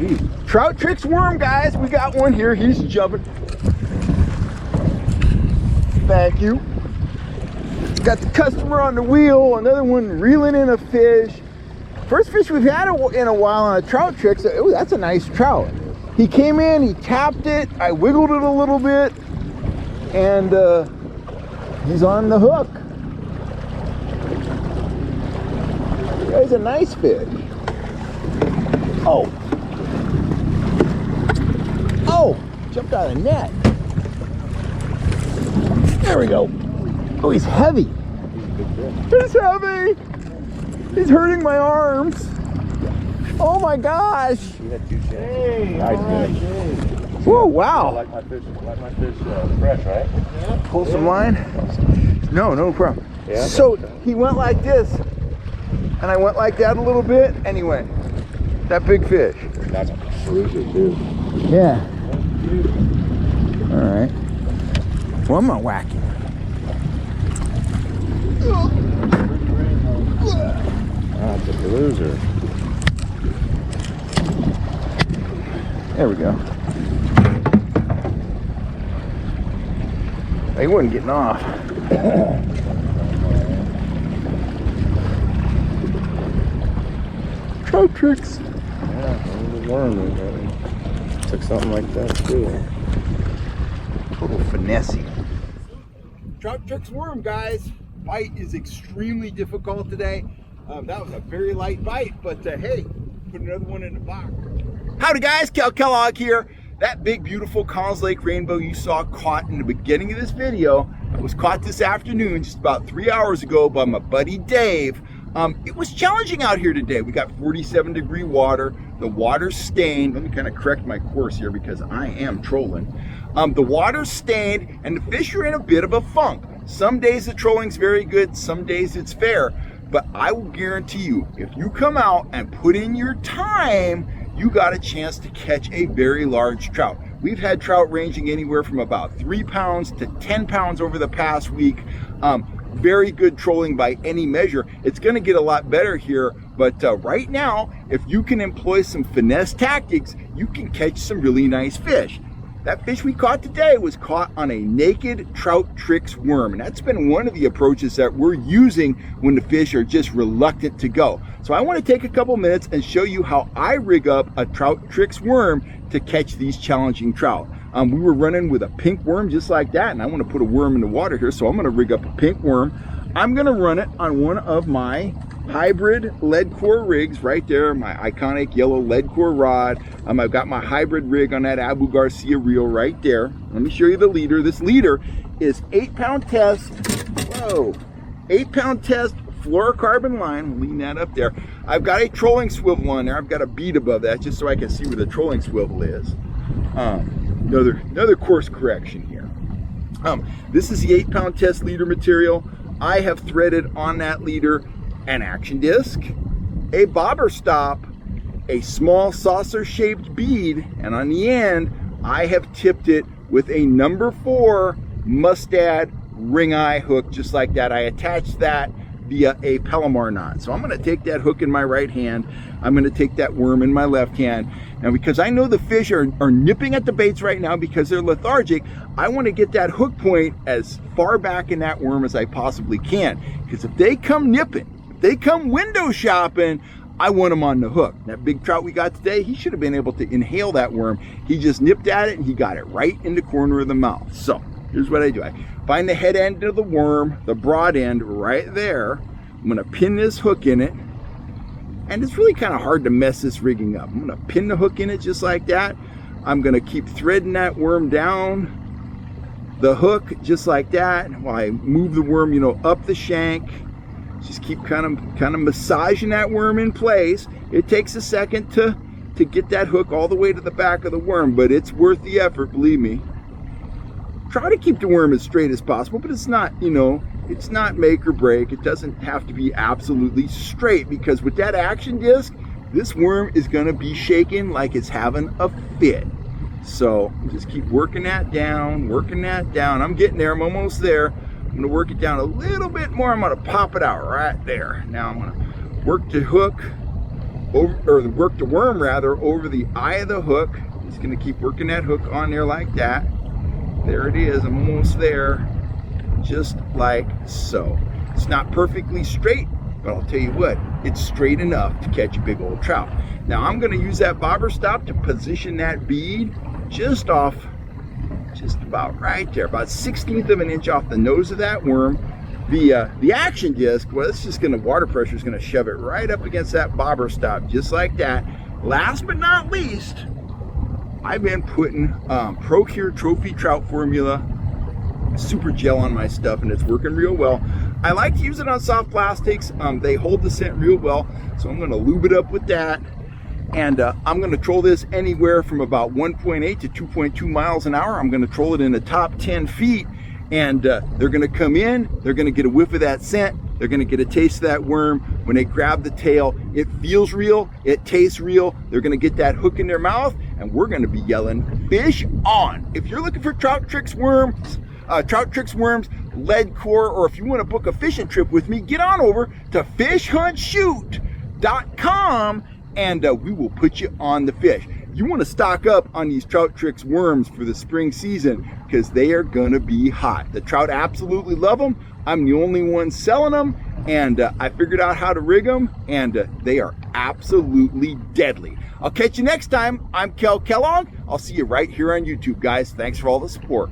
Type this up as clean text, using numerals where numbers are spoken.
geez. Trout Trix worm, guys. We got one here. He's jumping. Thank you. Got the customer on the wheel. Another one reeling in a fish. First fish we've had in a while on a Trout Trix. Oh, that's a nice trout. He came in, he tapped it. I wiggled it a little bit, and he's on the hook. That's a nice fish. Oh. Oh, jumped out of the net. There we go. Oh, he's heavy. He's heavy. He's hurting my arms. Oh my gosh. Hey, nice fish. Whoa, wow. I like my fish fresh, right? Yeah. Pull some line. No, no problem. Yeah, so he went like this, and I went like that a little bit, and he went. That big fish. That's a cruiser too. Yeah. All right. Well, I'm gonna whack him. That's a cruiser. There we go. He wasn't getting off. Trout Trix. Yeah, the worm. Took something like that too. Total finessey. Trout Trix worm, guys. Bite is extremely difficult today. That was a very light bite, but hey, put another one in the box. Howdy guys, Cal Kellogg here. That big beautiful Collins Lake rainbow you saw caught in the beginning of this video was caught this afternoon, just about 3 hours ago, by my buddy Dave. It was challenging out here today. We got 47-degree water. The water's stained. Let me kind of correct my course here because I am trolling. The water's stained and the fish are in a bit of a funk. Some days the trolling's very good, some days it's fair. But I will guarantee you, if you come out and put in your time, you got a chance to catch a very large trout. We've had trout ranging anywhere from about 3 pounds to 10 pounds over the past week. Very good trolling by any measure. It's going to get a lot better here, but right now, if you can employ some finesse tactics, you can catch some really nice fish. That fish we caught today was caught on a naked Trout Trix worm, and that's been one of the approaches that we're using when the fish are just reluctant to go. So I want to take a couple minutes and show you how I rig up a Trout Trix worm to catch these challenging trout. We were running with a pink worm just like that, and I want to put a worm in the water here, so I'm going to rig up a pink worm. I'm going to run it on one of my hybrid lead core rigs right there, my iconic yellow lead core rod. I've got my hybrid rig on that Abu Garcia reel right there. Let me show you the leader. This leader is 8-pound test. Whoa, 8-pound test fluorocarbon line. We'll lean that up there. I've got a trolling swivel on there. I've got a bead above that just so I can see where the trolling swivel is. Another course correction here. This is the 8-pound test leader material. I have threaded on that leader an action disc, a bobber stop, a small saucer-shaped bead, and on the end, I have tipped it with a number 4 mustad ring eye hook, just like that. I attached that via a Palomar knot. So I'm going to take that hook in my right hand. I'm going to take that worm in my left hand. Now, because I know the fish are nipping at the baits right now because they're lethargic, I want to get that hook point as far back in that worm as I possibly can. Because if they come nipping, if they come window shopping, I want them on the hook. That big trout we got today, he should have been able to inhale that worm. He just nipped at it and he got it right in the corner of the mouth. So here's what I do. I find the head end of the worm, the broad end right there. I'm going to pin this hook in it. And it's really kind of hard to mess this rigging up. I'm going to pin the hook in it just like that. I'm going to keep threading that worm down the hook just like that while I move the worm, up the shank. Just keep kind of massaging that worm in place. It takes a second to get that hook all the way to the back of the worm, but it's worth the effort, believe me. Try to keep the worm as straight as possible, but it's not, it's not make or break. It doesn't have to be absolutely straight, because with that action disc, this worm is going to be shaking like it's having a fit. So just keep working that down, working that down. I'm getting there. I'm almost there. I'm going to work it down a little bit more. I'm going to pop it out right there. Now I'm going to work the hook work the worm rather over the eye of the hook. He's going to keep working that hook on there like that. There it is, I'm almost there, just like so. It's not perfectly straight, but I'll tell you what, it's straight enough to catch a big old trout. Now I'm going to use that bobber stop to position that bead just about right there, about 1/16 of an inch off the nose of that worm. The action disc, well, it's just going to, water pressure is going to shove it right up against that bobber stop, just like that. Last but not least, I've been putting Procure Trophy Trout Formula super gel on my stuff, and it's working real well. I like to use it on soft plastics. They hold the scent real well, so I'm going to lube it up with that. And I'm going to troll this anywhere from about 1.8 to 2.2 miles an hour. I'm going to troll it in the top 10 feet, and they're going to come in, they're going to get a whiff of that scent, they're going to get a taste of that worm. When they grab the tail, it feels real, it tastes real, they're going to get that hook in their mouth, and we're going to be yelling, fish on. If you're looking for Trout Trix worms, lead core, or if you want to book a fishing trip with me, get on over to fishhuntshoot.com, and we will put you on the fish. You want to stock up on these Trout Trix worms for the spring season, because they are going to be hot. The trout absolutely love them. I'm the only one selling them, and I figured out how to rig them, and they are absolutely deadly. I'll catch you next time. I'm Kel Kellogg. I'll see you right here on YouTube, guys. Thanks for all the support.